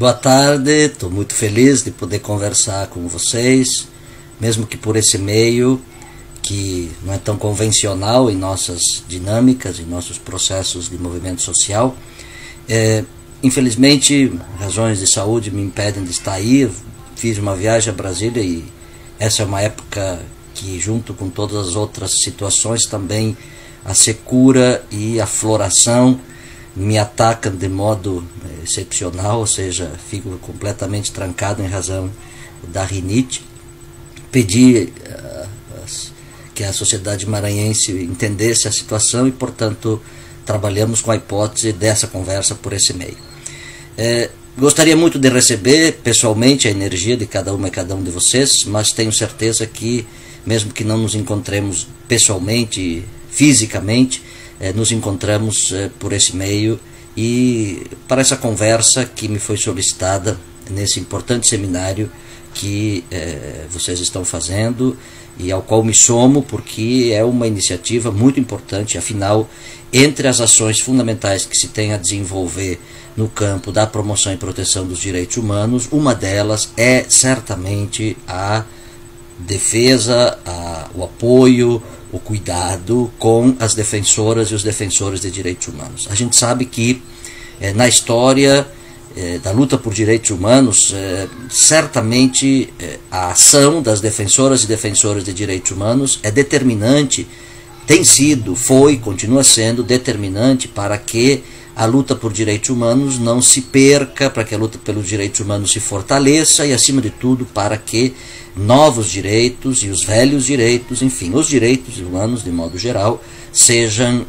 Boa tarde, estou muito feliz de poder conversar com vocês, mesmo que por esse meio que não é tão convencional em nossas dinâmicas, em nossos processos de movimento social. Infelizmente, razões de saúde me impedem de estar aí. Eu fiz uma viagem a Brasília e essa é uma época que, junto com todas as outras situações, também a secura e a floração me atacam de modo excepcional, ou seja, fico completamente trancado em razão da rinite. Pedi que a sociedade maranhense entendesse a situação e, portanto, trabalhamos com a hipótese dessa conversa por esse meio. Gostaria muito de receber pessoalmente a energia de cada uma e cada um de vocês, mas tenho certeza que, mesmo que não nos encontremos pessoalmente, fisicamente, nos encontramos por esse meio e para essa conversa que me foi solicitada nesse importante seminário que vocês estão fazendo e ao qual me somo, porque é uma iniciativa muito importante. Afinal, entre as ações fundamentais que se tem a desenvolver no campo da promoção e proteção dos direitos humanos, uma delas é certamente a defesa, o apoio, o cuidado com as defensoras e os defensores de direitos humanos. A gente sabe que na história da luta por direitos humanos, certamente a ação das defensoras e defensores de direitos humanos é determinante, tem sido, foi, continua sendo determinante para que a luta por direitos humanos não se perca, para que a luta pelos direitos humanos se fortaleça e, acima de tudo, para que novos direitos e os velhos direitos, enfim, os direitos humanos de modo geral, sejam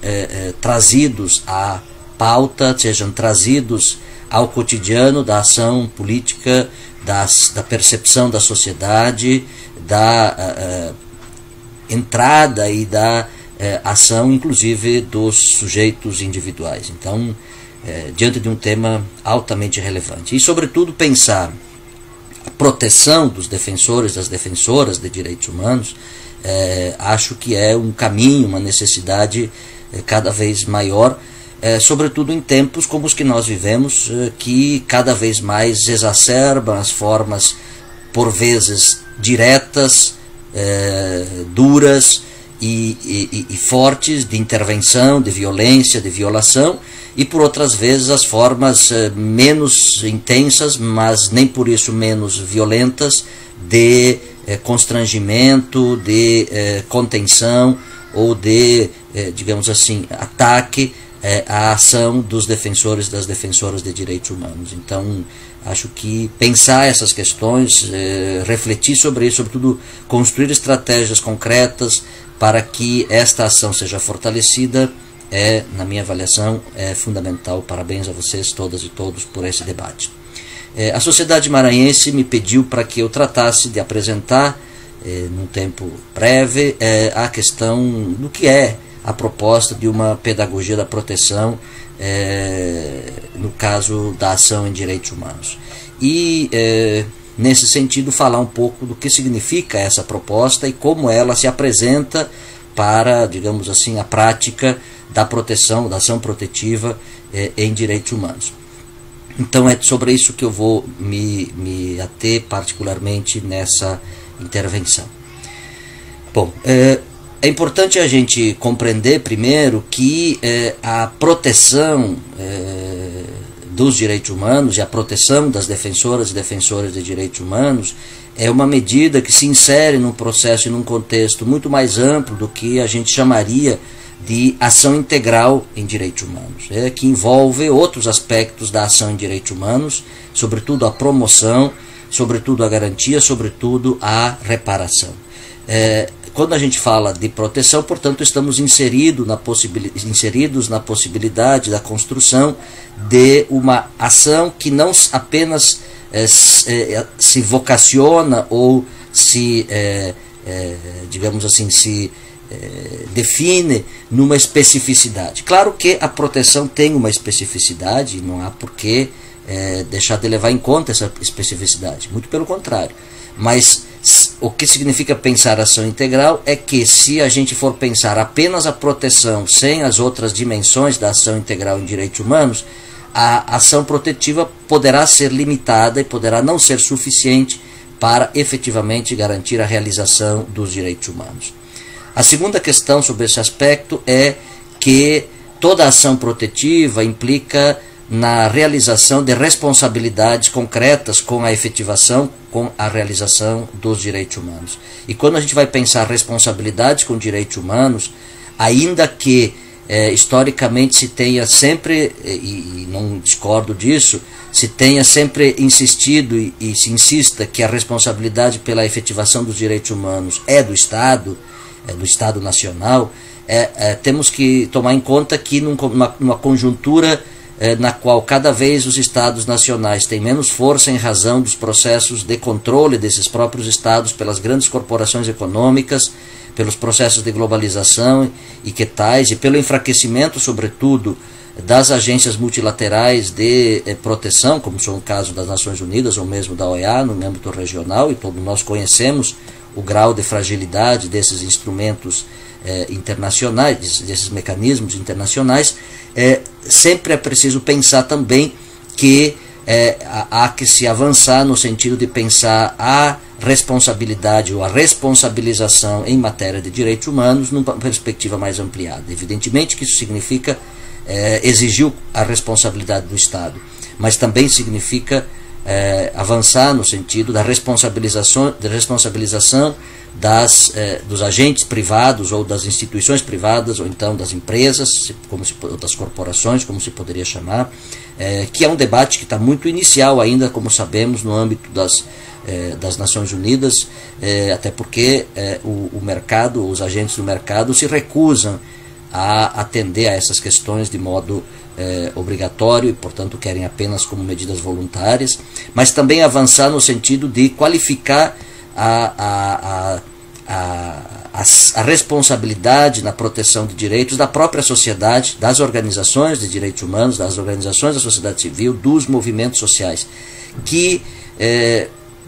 trazidos à pauta, sejam trazidos ao cotidiano da ação política, da percepção da sociedade, da entrada e da ação, inclusive, dos sujeitos individuais. Então, diante de um tema altamente relevante. E, sobretudo, pensar a proteção dos defensores, das defensoras de direitos humanos, acho que é um caminho, uma necessidade cada vez maior, sobretudo em tempos como os que nós vivemos, que cada vez mais exacerbam as formas, por vezes, diretas, duras e fortes de intervenção, de violência, de violação, e por outras vezes as formas menos intensas, mas nem por isso menos violentas, de constrangimento, de contenção ou de, digamos assim, ataque à ação dos defensores e das defensoras de direitos humanos. Então, acho que pensar essas questões, refletir sobre isso, sobretudo construir estratégias concretas para que esta ação seja fortalecida, na minha avaliação, é fundamental. Parabéns a vocês, todas e todos, por esse debate. A sociedade maranhense me pediu para que eu tratasse de apresentar, num tempo breve, a questão do que é a proposta de uma pedagogia da proteção, no caso da ação em direitos humanos. E, nesse sentido, falar um pouco do que significa essa proposta e como ela se apresenta para, digamos assim, a prática da proteção, da ação protetiva em direitos humanos. Então é sobre isso que eu vou me ater particularmente nessa intervenção. Bom, é importante a gente compreender primeiro que a proteção dos direitos humanos e a proteção das defensoras e defensores de direitos humanos é uma medida que se insere num processo e num contexto muito mais amplo do que a gente chamaria de ação integral em direitos humanos, que envolve outros aspectos da ação em direitos humanos, sobretudo a promoção, sobretudo a garantia, sobretudo a reparação. Quando a gente fala de proteção, portanto, estamos inseridos na possibilidade da construção de uma ação que não apenas se vocaciona ou se, digamos assim, se define numa especificidade. Claro que a proteção tem uma especificidade e não há por que deixar de levar em conta essa especificidade, muito pelo contrário. Mas o que significa pensar ação integral é que, se a gente for pensar apenas a proteção sem as outras dimensões da ação integral em direitos humanos, a ação protetiva poderá ser limitada e poderá não ser suficiente para efetivamente garantir a realização dos direitos humanos. A segunda questão sobre esse aspecto é que toda ação protetiva implica na realização de responsabilidades concretas com a efetivação, com a realização dos direitos humanos. E quando a gente vai pensar responsabilidades com direitos humanos, ainda que historicamente se tenha sempre, e não discordo disso, se tenha sempre insistido e se insista que a responsabilidade pela efetivação dos direitos humanos é do Estado Nacional, temos que tomar em conta que numa conjuntura na qual cada vez os Estados nacionais têm menos força em razão dos processos de controle desses próprios Estados pelas grandes corporações econômicas, pelos processos de globalização e que tais, e pelo enfraquecimento, sobretudo, das agências multilaterais de proteção, como são o caso das Nações Unidas ou mesmo da OEA, no âmbito regional, e todos nós conhecemos o grau de fragilidade desses instrumentos internacionais, desses mecanismos internacionais. Sempre é preciso pensar também que há que se avançar no sentido de pensar a responsabilidade ou a responsabilização em matéria de direitos humanos numa perspectiva mais ampliada. Evidentemente que isso significa exigir a responsabilidade do Estado, mas também significa avançar no sentido da responsabilização dos agentes privados ou das instituições privadas ou então das empresas, ou das corporações, como se poderia chamar, que é um debate que está muito inicial ainda, como sabemos, no âmbito das Nações Unidas, até porque o mercado, os agentes do mercado se recusam a atender a essas questões de modo obrigatório e, portanto, querem apenas como medidas voluntárias, mas também avançar no sentido de qualificar a responsabilidade na proteção de direitos da própria sociedade, das organizações de direitos humanos, das organizações da sociedade civil, dos movimentos sociais, que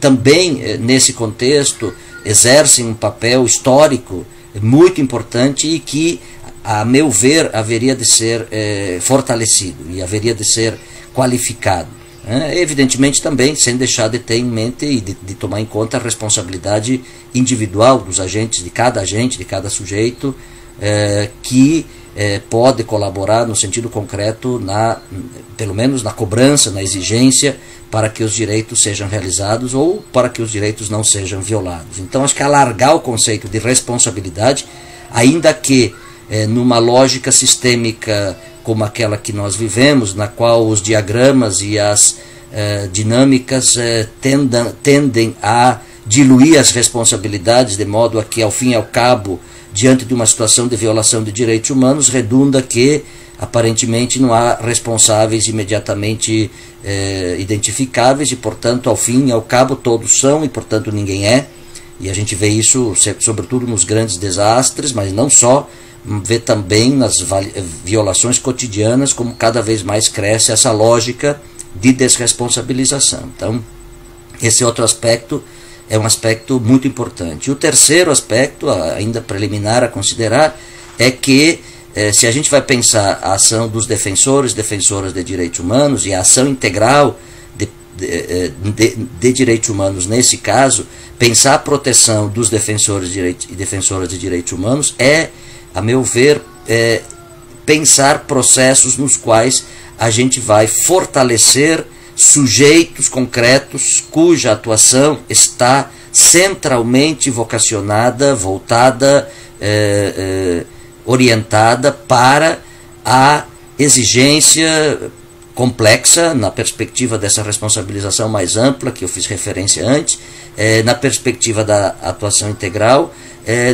também, nesse contexto, exercem um papel histórico muito importante e que, a meu ver, haveria de ser fortalecido e haveria de ser qualificado. Evidentemente também sem deixar de ter em mente e de tomar em conta a responsabilidade individual dos agentes, de cada sujeito, que pode colaborar no sentido concreto, pelo menos na cobrança, na exigência, para que os direitos sejam realizados ou para que os direitos não sejam violados. Então acho que alargar o conceito de responsabilidade, ainda que numa lógica sistêmica como aquela que nós vivemos, na qual os diagramas e as dinâmicas tendem a diluir as responsabilidades, de modo a que, ao fim e ao cabo, diante de uma situação de violação de direitos humanos, redunda que, aparentemente, não há responsáveis imediatamente identificáveis e, portanto, ao fim e ao cabo, todos são e, portanto, ninguém é. E a gente vê isso, sobretudo, nos grandes desastres, mas não só, vê também nas violações cotidianas como cada vez mais cresce essa lógica de desresponsabilização. Então, esse outro aspecto é um aspecto muito importante. E o terceiro aspecto, ainda preliminar a considerar, é que se a gente vai pensar a ação dos defensoras de direitos humanos e a ação integral de direitos humanos nesse caso, pensar a proteção dos defensores e defensoras de direitos humanos a meu ver, pensar processos nos quais a gente vai fortalecer sujeitos concretos cuja atuação está centralmente vocacionada, voltada, orientada para a exigência complexa, na perspectiva dessa responsabilização mais ampla, que eu fiz referência antes, na perspectiva da atuação integral,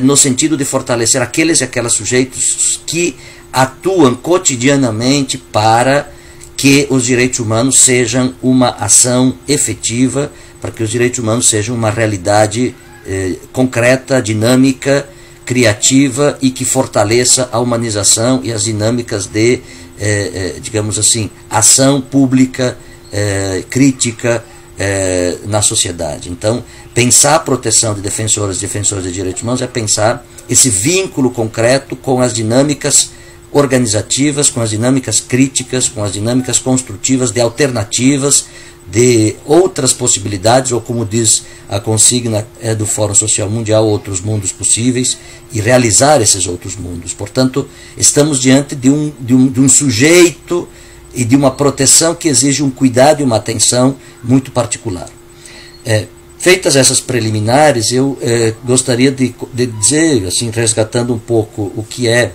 no sentido de fortalecer aqueles e aquelas sujeitos que atuam cotidianamente para que os direitos humanos sejam uma ação efetiva, para que os direitos humanos sejam uma realidade concreta, dinâmica, criativa e que fortaleça a humanização e as dinâmicas de, digamos assim, ação pública, crítica na sociedade. Então, pensar a proteção de defensoras e defensores de direitos humanos é pensar esse vínculo concreto com as dinâmicas organizativas, com as dinâmicas críticas, com as dinâmicas construtivas de alternativas, de outras possibilidades, ou como diz a consigna do Fórum Social Mundial, outros mundos possíveis, e realizar esses outros mundos. Portanto, estamos diante de um sujeito e de uma proteção que exige um cuidado e uma atenção muito particular. Feitas essas preliminares, eu gostaria de dizer, assim, resgatando um pouco o que é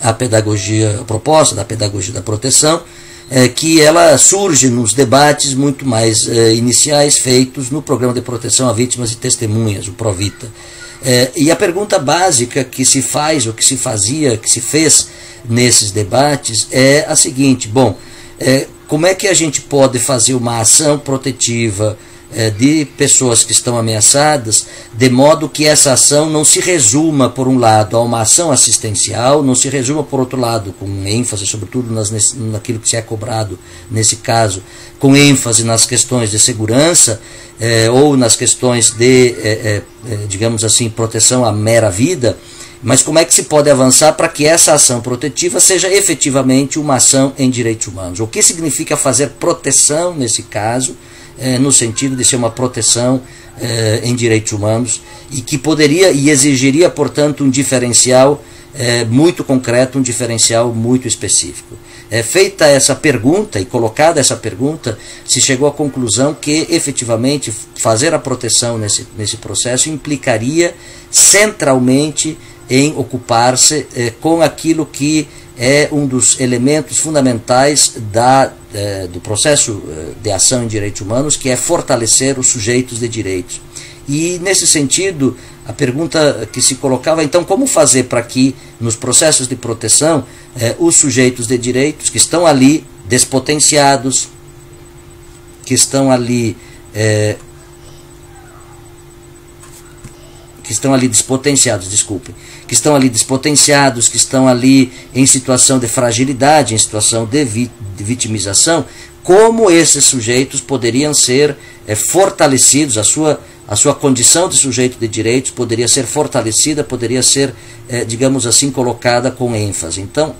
a pedagogia, a proposta da pedagogia da proteção, que ela surge nos debates muito mais iniciais feitos no Programa de Proteção a Vítimas e Testemunhas, o PROVITA. E a pergunta básica que se faz, ou que se fazia, que se fez nesses debates é a seguinte: bom, como é que a gente pode fazer uma ação protetiva de pessoas que estão ameaçadas, de modo que essa ação não se resuma, por um lado, a uma ação assistencial, não se resuma, por outro lado, com ênfase, sobretudo naquilo que se é cobrado nesse caso, com ênfase nas questões de segurança, ou nas questões de, digamos assim, proteção à mera vida, mas como é que se pode avançar para que essa ação protetiva seja efetivamente uma ação em direitos humanos? O que significa fazer proteção nesse caso, no sentido de ser uma proteção em direitos humanos, e que poderia e exigiria, portanto, um diferencial muito concreto, um diferencial muito específico. Feita essa pergunta e colocada essa pergunta, se chegou à conclusão que, efetivamente, fazer a proteção nesse processo implicaria centralmente em ocupar-se com aquilo que é um dos elementos fundamentais do processo de ação em direitos humanos, que é fortalecer os sujeitos de direitos. E, nesse sentido, a pergunta que se colocava, então, como fazer para que, nos processos de proteção, os sujeitos de direitos que estão ali despotenciados, que estão ali despotenciados, que estão ali em situação de fragilidade, em situação de vitimização, como esses sujeitos poderiam ser fortalecidos, a sua condição de sujeito de direitos poderia ser fortalecida, poderia ser, digamos assim, colocada com ênfase. Então,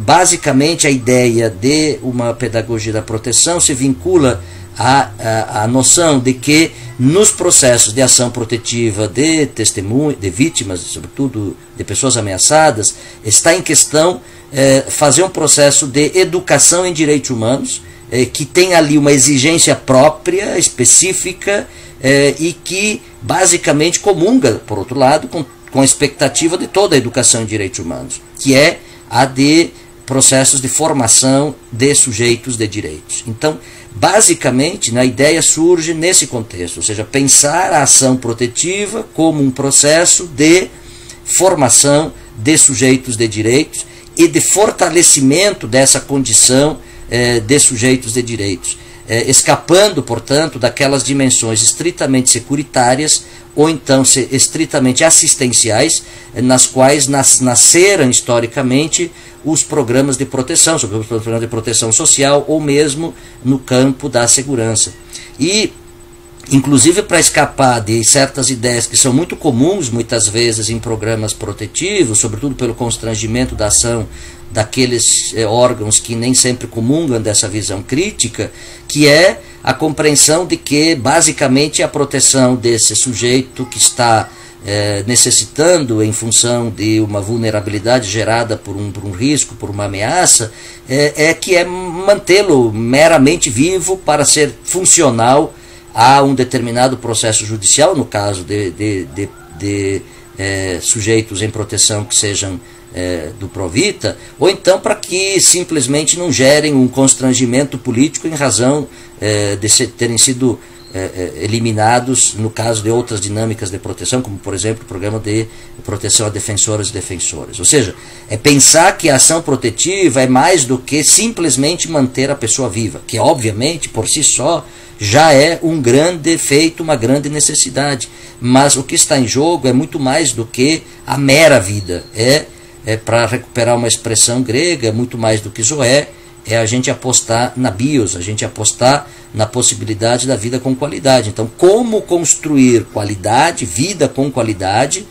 basicamente, a ideia de uma pedagogia da proteção se vincula à noção de que nos processos de ação protetiva de testemunho, de vítimas, sobretudo de pessoas ameaçadas, está em questão fazer um processo de educação em direitos humanos, que tem ali uma exigência própria, específica, e que basicamente comunga, por outro lado, com a expectativa de toda a educação em direitos humanos, que é a de processos de formação de sujeitos de direitos. Então, basicamente, a ideia surge nesse contexto, ou seja, pensar a ação protetiva como um processo de formação de sujeitos de direitos e de fortalecimento dessa condição de sujeitos de direitos, escapando, portanto, daquelas dimensões estritamente securitárias ou então estritamente assistenciais, nas quais nasceram historicamente os programas de proteção, sobretudo os programas de proteção social, ou mesmo no campo da segurança. E, inclusive, para escapar de certas ideias que são muito comuns, muitas vezes, em programas protetivos, sobretudo pelo constrangimento da ação daqueles órgãos que nem sempre comungam dessa visão crítica, que é a compreensão de que, basicamente, a proteção desse sujeito que está necessitando, em função de uma vulnerabilidade gerada por um risco, por uma ameaça, que é mantê-lo meramente vivo para ser funcional a um determinado processo judicial, no caso de sujeitos em proteção que sejam do PROVITA, ou então para que simplesmente não gerem um constrangimento político em razão de terem sido eliminados no caso de outras dinâmicas de proteção, como, por exemplo, o programa de proteção a defensoras e defensores. Ou seja, é pensar que a ação protetiva é mais do que simplesmente manter a pessoa viva, que obviamente, por si só, já é um grande feito, uma grande necessidade. Mas o que está em jogo é muito mais do que a mera vida. Para recuperar uma expressão grega, muito mais do que zoé, é a gente apostar na bios, a gente apostar na possibilidade da vida com qualidade. Então, como construir qualidade, vida com qualidade,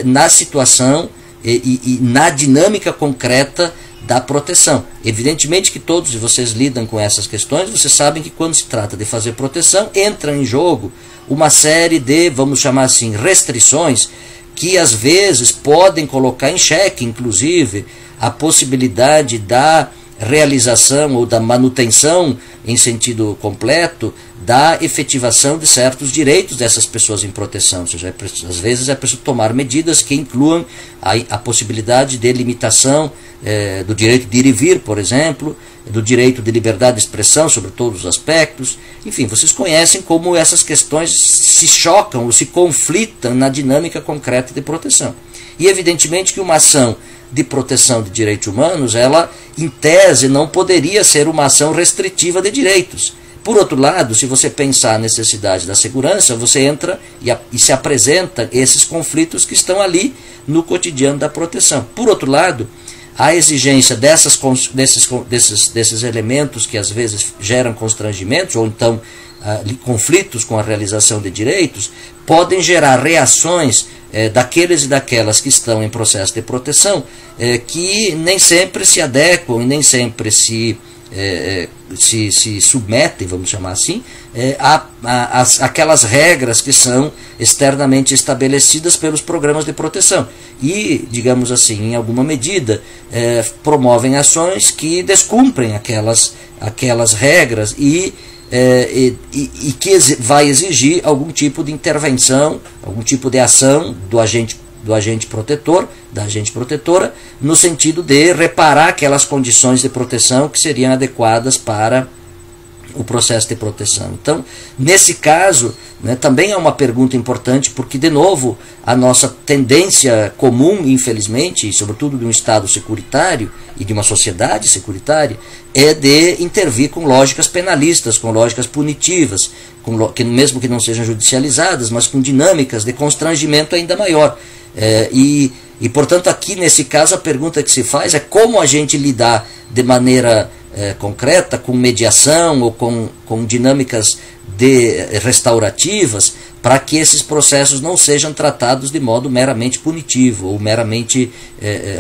na situação e na dinâmica concreta da proteção. Evidentemente que todos vocês lidam com essas questões, vocês sabem que quando se trata de fazer proteção, entra em jogo uma série de, vamos chamar assim, restrições que às vezes podem colocar em xeque, inclusive, a possibilidade da realização ou da manutenção em sentido completo da efetivação de certos direitos dessas pessoas em proteção. Ou seja, às vezes é preciso tomar medidas que incluam a possibilidade de limitação do direito de ir e vir, por exemplo, do direito de liberdade de expressão sobre todos os aspectos. Enfim, vocês conhecem como essas questões se chocam ou se conflitam na dinâmica concreta de proteção. E evidentemente que uma ação de proteção de direitos humanos, ela, em tese, não poderia ser uma ação restritiva de direitos. Por outro lado, se você pensar a necessidade da segurança, você entra e se apresenta esses conflitos que estão ali no cotidiano da proteção. Por outro lado, a exigência desses elementos que às vezes geram constrangimentos ou então conflitos com a realização de direitos podem gerar reações daqueles e daquelas que estão em processo de proteção que nem sempre se adequam e nem sempre se submetem, vamos chamar assim, aquelas regras que são externamente estabelecidas pelos programas de proteção e, digamos assim, em alguma medida promovem ações que descumprem aquelas regras e que vai exigir algum tipo de intervenção, algum tipo de ação do agente protetor, da agente protetora, no sentido de reparar aquelas condições de proteção que seriam adequadas para o processo de proteção. Então, nesse caso, né, também é uma pergunta importante, porque, de novo, a nossa tendência comum, infelizmente, e sobretudo de um Estado securitário e de uma sociedade securitária, é de intervir com lógicas penalistas, com lógicas punitivas, mesmo que não sejam judicializadas, mas com dinâmicas de constrangimento ainda maior. E, portanto, aqui nesse caso a pergunta que se faz é como a gente lidar de maneira concreta, com mediação ou com dinâmicas restaurativas, para que esses processos não sejam tratados de modo meramente punitivo ou meramente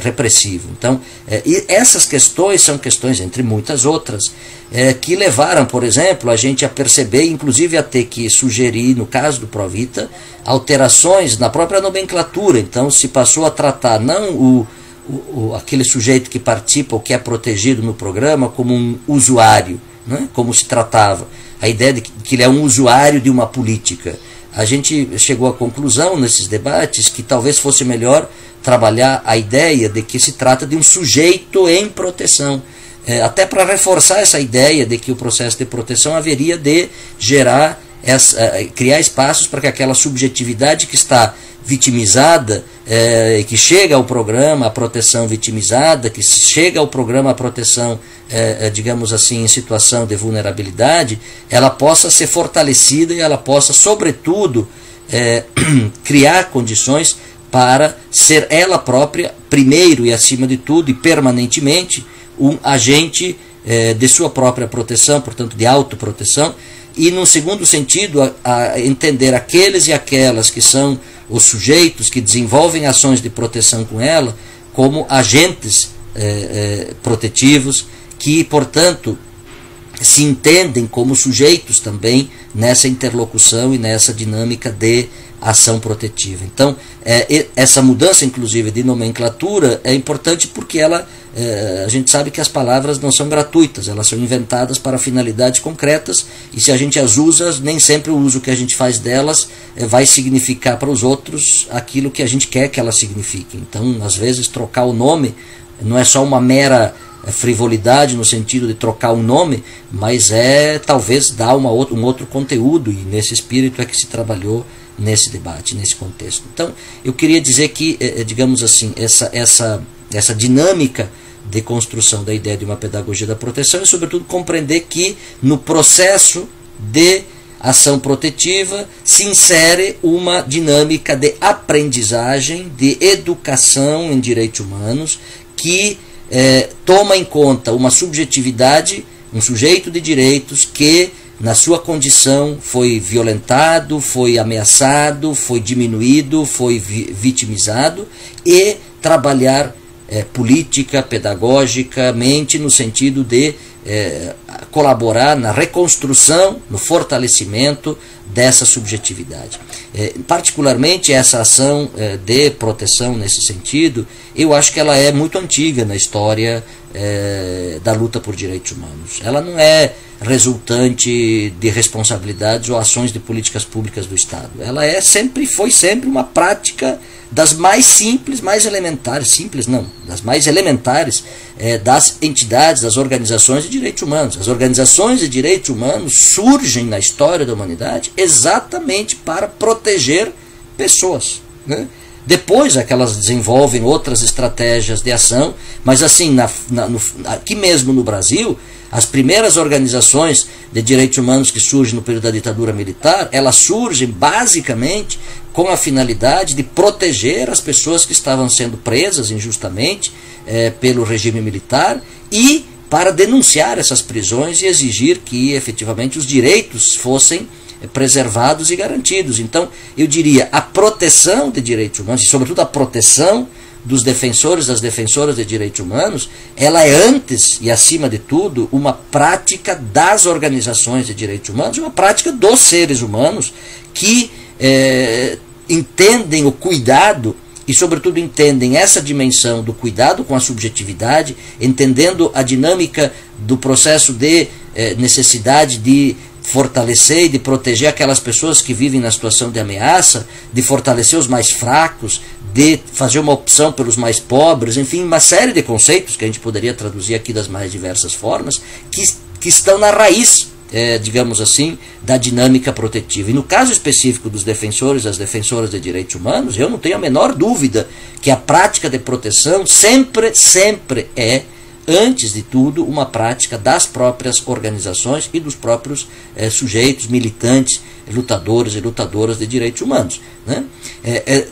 repressivo. Então, essas questões são questões, entre muitas outras, que levaram, por exemplo, a gente a perceber, inclusive a ter que sugerir, no caso do Provita, alterações na própria nomenclatura. Então, se passou a tratar não aquele sujeito que participa ou que é protegido no programa como um usuário, né? Como se tratava. A ideia de que ele é um usuário de uma política. A gente chegou à conclusão nesses debates que talvez fosse melhor trabalhar a ideia de que se trata de um sujeito em proteção. Até para reforçar essa ideia de que o processo de proteção haveria de criar espaços para que aquela subjetividade que está vitimizada, que chega ao programa a proteção vitimizada, que chega ao programa a proteção, digamos assim, em situação de vulnerabilidade, ela possa ser fortalecida e ela possa, sobretudo, criar condições para ser ela própria, primeiro e acima de tudo e permanentemente, um agente de sua própria proteção, portanto de autoproteção, e num segundo sentido a entender aqueles e aquelas que são os sujeitos que desenvolvem ações de proteção com ela como agentes protetivos que, portanto, se entendem como sujeitos também nessa interlocução e nessa dinâmica de ação protetiva. Então, essa mudança, inclusive, de nomenclatura é importante porque a gente sabe que as palavras não são gratuitas, elas são inventadas para finalidades concretas e se a gente as usa, nem sempre o uso que a gente faz delas vai significar para os outros aquilo que a gente quer que elas signifiquem. Então, às vezes, trocar o nome não é só uma mera frivolidade no sentido de trocar um nome, mas talvez dar um outro conteúdo, e nesse espírito é que se trabalhou nesse debate, nesse contexto. Então, eu queria dizer que, digamos assim, essa dinâmica de construção da ideia de uma pedagogia da proteção e, sobretudo, compreender que no processo de ação protetiva se insere uma dinâmica de aprendizagem, de educação em direitos humanos, que toma em conta uma subjetividade, um sujeito de direitos que, na sua condição, foi violentado, foi ameaçado, foi diminuído, foi vitimizado, e trabalhar política, pedagogicamente, no sentido de colaborar na reconstrução, no fortalecimento dessa subjetividade. Particularmente essa ação de proteção nesse sentido, eu acho que ela é muito antiga na história da luta por direitos humanos. Ela não é resultante de responsabilidades ou ações de políticas públicas do Estado. Ela foi sempre uma prática das mais simples, mais elementares, das mais elementares das entidades, das organizações de direitos humanos. As organizações de direitos humanos surgem na história da humanidade exatamente para proteger pessoas, né? Depois é que elas desenvolvem outras estratégias de ação, mas assim, aqui mesmo no Brasil, as primeiras organizações de direitos humanos que surgem no período da ditadura militar, elas surgem basicamente com a finalidade de proteger as pessoas que estavam sendo presas injustamente pelo regime militar e para denunciar essas prisões e exigir que efetivamente os direitos fossem preservados e garantidos. Então, eu diria, a proteção de direitos humanos, e sobretudo a proteção dos defensores, das defensoras de direitos humanos, ela é antes e acima de tudo uma prática das organizações de direitos humanos, uma prática dos seres humanos que entendem o cuidado e sobretudo entendem essa dimensão do cuidado com a subjetividade, entendendo a dinâmica do processo de necessidade de fortalecer e de proteger aquelas pessoas que vivem na situação de ameaça, de fortalecer os mais fracos, de fazer uma opção pelos mais pobres, enfim, uma série de conceitos que a gente poderia traduzir aqui das mais diversas formas, que estão na raiz, digamos assim, da dinâmica protetiva. E no caso específico dos defensores e das defensoras de direitos humanos, eu não tenho a menor dúvida que a prática de proteção sempre é, antes de tudo, uma prática das próprias organizações e dos próprios sujeitos, militantes, lutadores e lutadoras de direitos humanos, né?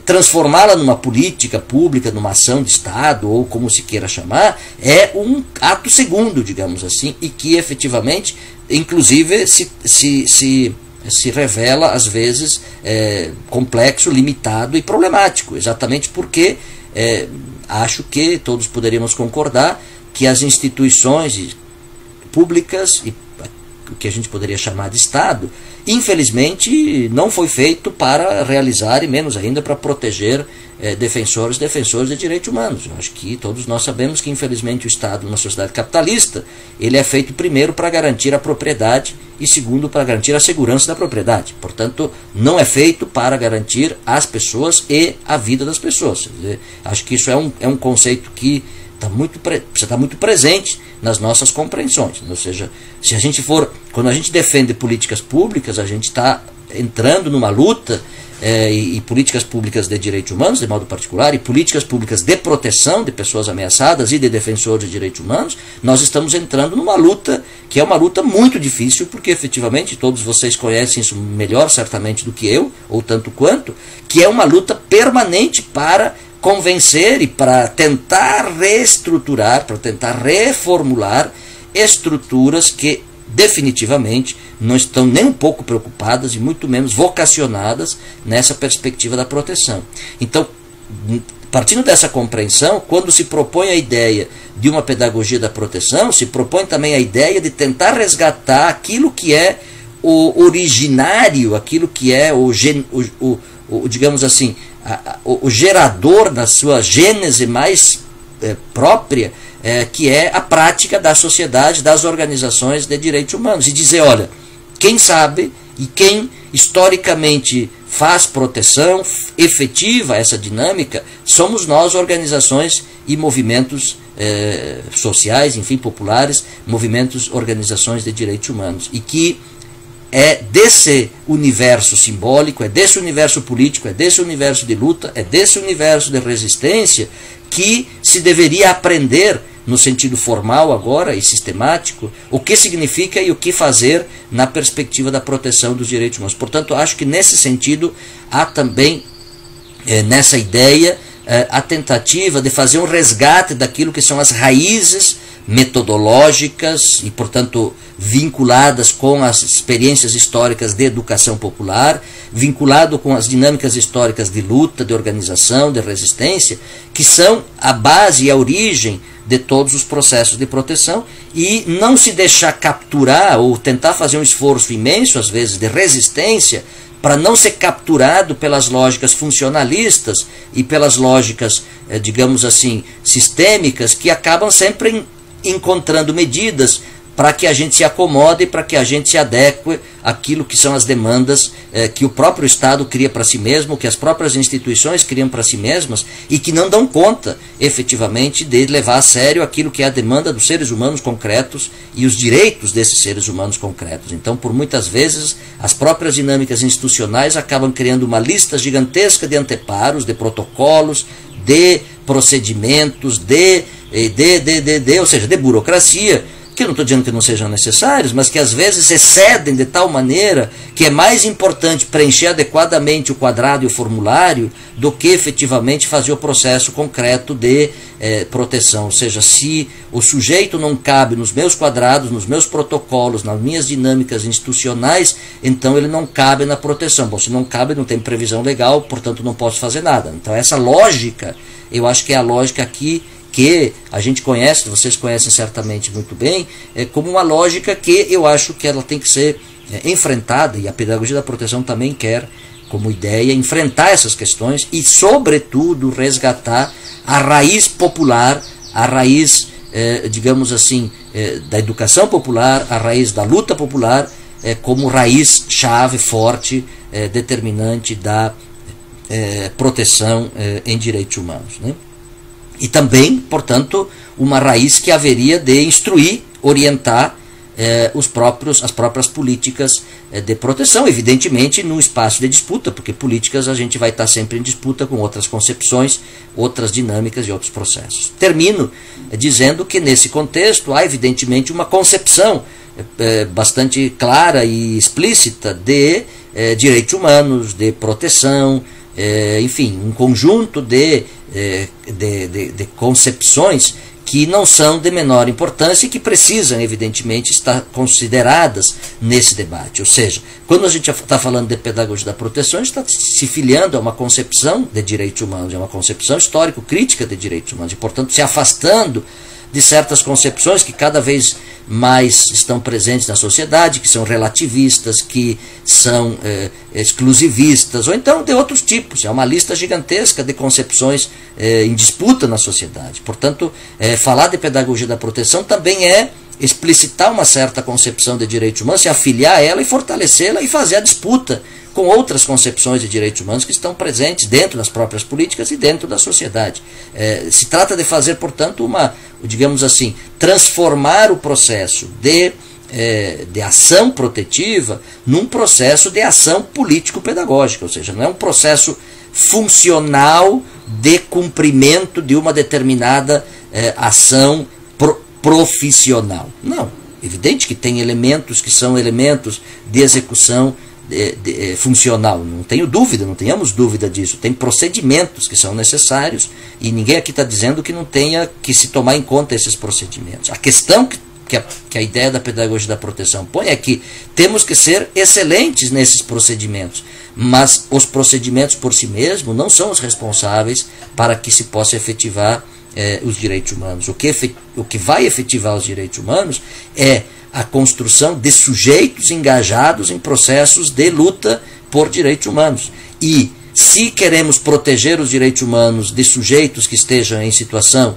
Transformá-la numa política pública, numa ação de Estado, ou como se queira chamar, é um ato segundo, digamos assim, e que efetivamente, inclusive, se revela, às vezes, complexo, limitado e problemático, exatamente porque acho que todos poderíamos concordar que as instituições públicas e o que a gente poderia chamar de Estado, infelizmente não foi feito para realizar e menos ainda para proteger defensores de direitos humanos. Eu acho que todos nós sabemos que infelizmente o Estado, numa sociedade capitalista, ele é feito primeiro para garantir a propriedade e segundo para garantir a segurança da propriedade. Portanto, não é feito para garantir as pessoas e a vida das pessoas. Acho que isso é um conceito que precisa estar muito presente nas nossas compreensões. Ou seja, quando a gente defende políticas públicas, a gente está entrando numa luta, e políticas públicas de direitos humanos, de modo particular, e políticas públicas de proteção de pessoas ameaçadas e de defensores de direitos humanos, nós estamos entrando numa luta que é uma luta muito difícil, porque efetivamente, todos vocês conhecem isso melhor certamente do que eu, ou tanto quanto, que é uma luta permanente para convencer e para tentar reestruturar, para tentar reformular estruturas que definitivamente não estão nem um pouco preocupadas e muito menos vocacionadas nessa perspectiva da proteção. Então, partindo dessa compreensão, quando se propõe a ideia de uma pedagogia da proteção, se propõe também a ideia de tentar resgatar aquilo que é o originário, aquilo que é digamos assim, o gerador da sua gênese mais própria, que é a prática da sociedade, das organizações de direitos humanos. E dizer, olha, quem sabe e quem historicamente faz proteção efetiva a essa dinâmica, somos nós, organizações e movimentos sociais, enfim, populares, movimentos, organizações de direitos humanos. E que é desse universo simbólico, é desse universo político, é desse universo de luta, é desse universo de resistência que se deveria aprender, no sentido formal agora e sistemático, o que significa e o que fazer na perspectiva da proteção dos direitos humanos. Portanto, acho que nesse sentido há também, nessa ideia, a tentativa de fazer um resgate daquilo que são as raízes metodológicas e, portanto, vinculadas com as experiências históricas de educação popular, vinculado com as dinâmicas históricas de luta, de organização, de resistência, que são a base e a origem de todos os processos de proteção, e não se deixar capturar ou tentar fazer um esforço imenso, às vezes, de resistência, para não ser capturado pelas lógicas funcionalistas e pelas lógicas, digamos assim, sistêmicas, que acabam sempre encontrando medidas para que a gente se acomode, para que a gente se adeque àquilo que são as demandas que o próprio Estado cria para si mesmo, que as próprias instituições criam para si mesmas, e que não dão conta, efetivamente, de levar a sério aquilo que é a demanda dos seres humanos concretos e os direitos desses seres humanos concretos. Então, por muitas vezes, as próprias dinâmicas institucionais acabam criando uma lista gigantesca de anteparos, de protocolos, de procedimentos, ou seja, de burocracia, que eu não estou dizendo que não sejam necessários, mas que às vezes excedem de tal maneira que é mais importante preencher adequadamente o quadrado e o formulário do que efetivamente fazer o processo concreto de proteção. Ou seja, se o sujeito não cabe nos meus quadrados, nos meus protocolos, nas minhas dinâmicas institucionais, então ele não cabe na proteção. Bom, se não cabe, não tem previsão legal, portanto não posso fazer nada. Então essa lógica, eu acho que é a lógica aqui que a gente conhece, vocês conhecem certamente muito bem, como uma lógica que eu acho que ela tem que ser enfrentada, e a pedagogia da proteção também quer, como ideia, enfrentar essas questões e, sobretudo, resgatar a raiz popular, a raiz, digamos assim, da educação popular, a raiz da luta popular, como raiz chave, forte, determinante da proteção em direitos humanos, né? E também, portanto, uma raiz que haveria de instruir, orientar as próprias políticas de proteção, evidentemente no espaço de disputa, porque políticas a gente vai estar sempre em disputa com outras concepções, outras dinâmicas e outros processos. Termino dizendo que nesse contexto há evidentemente uma concepção bastante clara e explícita de direitos humanos, de proteção, enfim, um conjunto de concepções que não são de menor importância e que precisam, evidentemente, estar consideradas nesse debate. Ou seja, quando a gente está falando de pedagogia da proteção, a gente está se filiando a uma concepção de direitos humanos, a uma concepção histórico-crítica de direitos humanos, e, portanto, se afastando de certas concepções que cada vez mais estão presentes na sociedade, que são relativistas, que são exclusivistas, ou então de outros tipos. É uma lista gigantesca de concepções em disputa na sociedade. Portanto, falar de pedagogia da proteção também é explicitar uma certa concepção de direitos humanos, se afiliar a ela e fortalecê-la e fazer a disputa com outras concepções de direitos humanos que estão presentes dentro das próprias políticas e dentro da sociedade. Se trata de fazer, portanto, digamos assim, transformar o processo de ação protetiva num processo de ação político-pedagógica, ou seja, não é um processo funcional de cumprimento de uma determinada ação profissional. Não, evidente que tem elementos que são elementos de execução funcional, não tenhamos dúvida disso. Tem procedimentos que são necessários e ninguém aqui está dizendo que não tenha que se tomar em conta esses procedimentos. A questão que a ideia da pedagogia da proteção põe é que temos que ser excelentes nesses procedimentos, mas os procedimentos por si mesmos não são os responsáveis para que se possa efetivar os direitos humanos. O que vai efetivar os direitos humanos é a construção de sujeitos engajados em processos de luta por direitos humanos. E se queremos proteger os direitos humanos de sujeitos que estejam em situação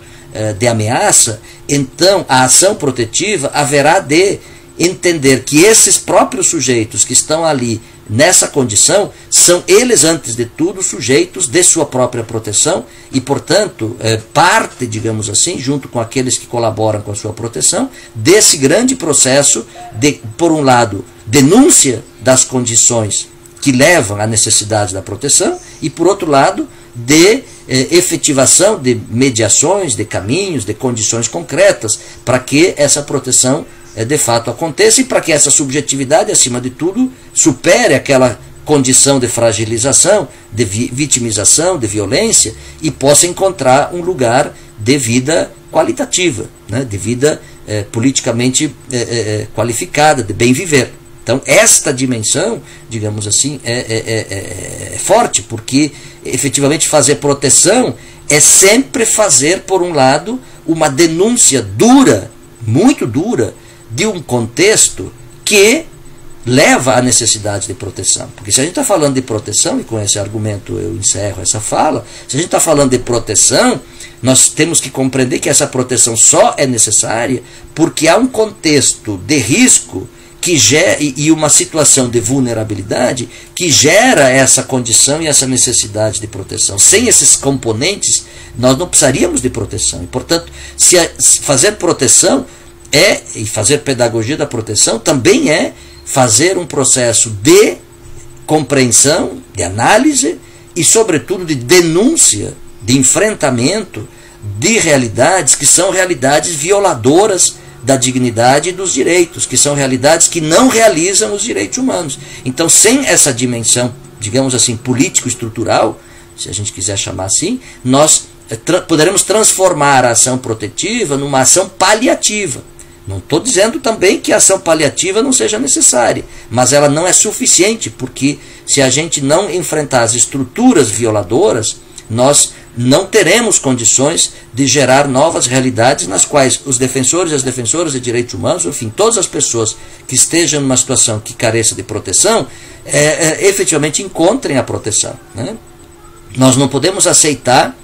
de ameaça, então a ação protetiva haverá de entender que esses próprios sujeitos que estão ali nessa condição são eles, antes de tudo, sujeitos de sua própria proteção e, portanto, parte, digamos assim, junto com aqueles que colaboram com a sua proteção, desse grande processo de, por um lado, denúncia das condições que levam à necessidade da proteção e, por outro lado, de efetivação de mediações, de caminhos, de condições concretas para que essa proteção de fato aconteça e para que essa subjetividade, acima de tudo, supere aquela condição de fragilização, de vitimização, de violência, e possa encontrar um lugar de vida qualitativa, né, de vida politicamente qualificada, de bem viver. Então, esta dimensão, digamos assim, é forte, porque efetivamente fazer proteção é sempre fazer, por um lado, uma denúncia dura, muito dura, de um contexto que leva à necessidade de proteção. Porque se a gente está falando de proteção, e com esse argumento eu encerro essa fala, se a gente está falando de proteção, nós temos que compreender que essa proteção só é necessária porque há um contexto de risco que e uma situação de vulnerabilidade que gera essa condição e essa necessidade de proteção. Sem esses componentes, nós não precisaríamos de proteção. E, portanto, fazer proteção e fazer pedagogia da proteção também é fazer um processo de compreensão, de análise e, sobretudo, de denúncia, de enfrentamento de realidades que são realidades violadoras da dignidade e dos direitos, que são realidades que não realizam os direitos humanos. Então, sem essa dimensão, digamos assim, político-estrutural, se a gente quiser chamar assim, nós poderemos transformar a ação protetiva numa ação paliativa. Não estou dizendo também que a ação paliativa não seja necessária, mas ela não é suficiente, porque se a gente não enfrentar as estruturas violadoras, nós não teremos condições de gerar novas realidades nas quais os defensores e as defensoras de direitos humanos, enfim, todas as pessoas que estejam numa situação que careça de proteção, efetivamente encontrem a proteção, né? Nós não podemos aceitar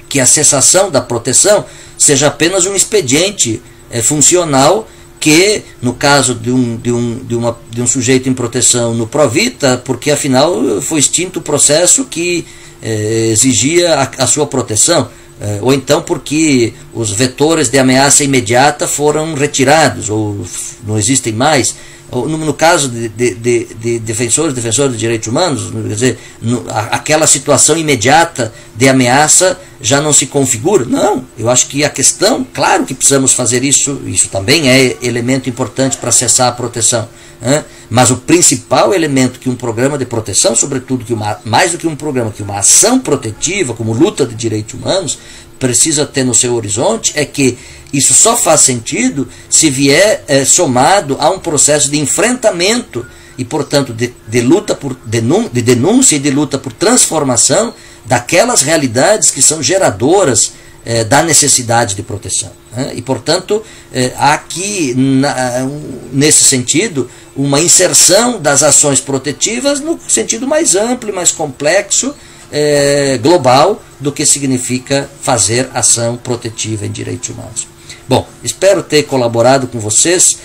que a cessação da proteção seja apenas um expediente funcional que, no caso de um sujeito em proteção no Provita, porque afinal foi extinto o processo que exigia a sua proteção, ou então porque os vetores de ameaça imediata foram retirados, ou não existem mais. No caso de defensores de direitos humanos, quer dizer, aquela situação imediata de ameaça já não se configura. Não, eu acho que a questão, claro que precisamos fazer isso também é elemento importante para cessar a proteção, né? Mas o principal elemento que um programa de proteção, sobretudo mais do que um programa, que uma ação protetiva, como luta de direitos humanos, precisa ter no seu horizonte, é que isso só faz sentido se vier somado a um processo de enfrentamento e, portanto, de denúncia e de luta por transformação daquelas realidades que são geradoras da necessidade de proteção, né? E, portanto, há aqui, nesse sentido, uma inserção das ações protetivas no sentido mais amplo e mais complexo, global, do que significa fazer ação protetiva em direitos humanos. Bom, espero ter colaborado com vocês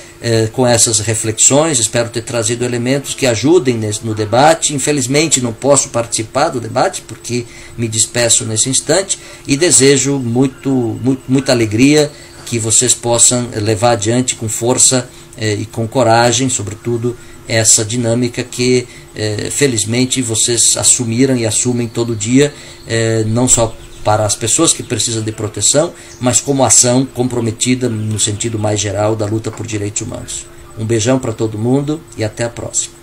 com essas reflexões, espero ter trazido elementos que ajudem no debate. Infelizmente não posso participar do debate porque me despeço nesse instante e desejo muita alegria que vocês possam levar adiante com força e com coragem, sobretudo, essa dinâmica que felizmente vocês assumiram e assumem todo dia, não só para as pessoas que precisam de proteção, mas como ação comprometida no sentido mais geral da luta por direitos humanos. Um beijão para todo mundo e até a próxima.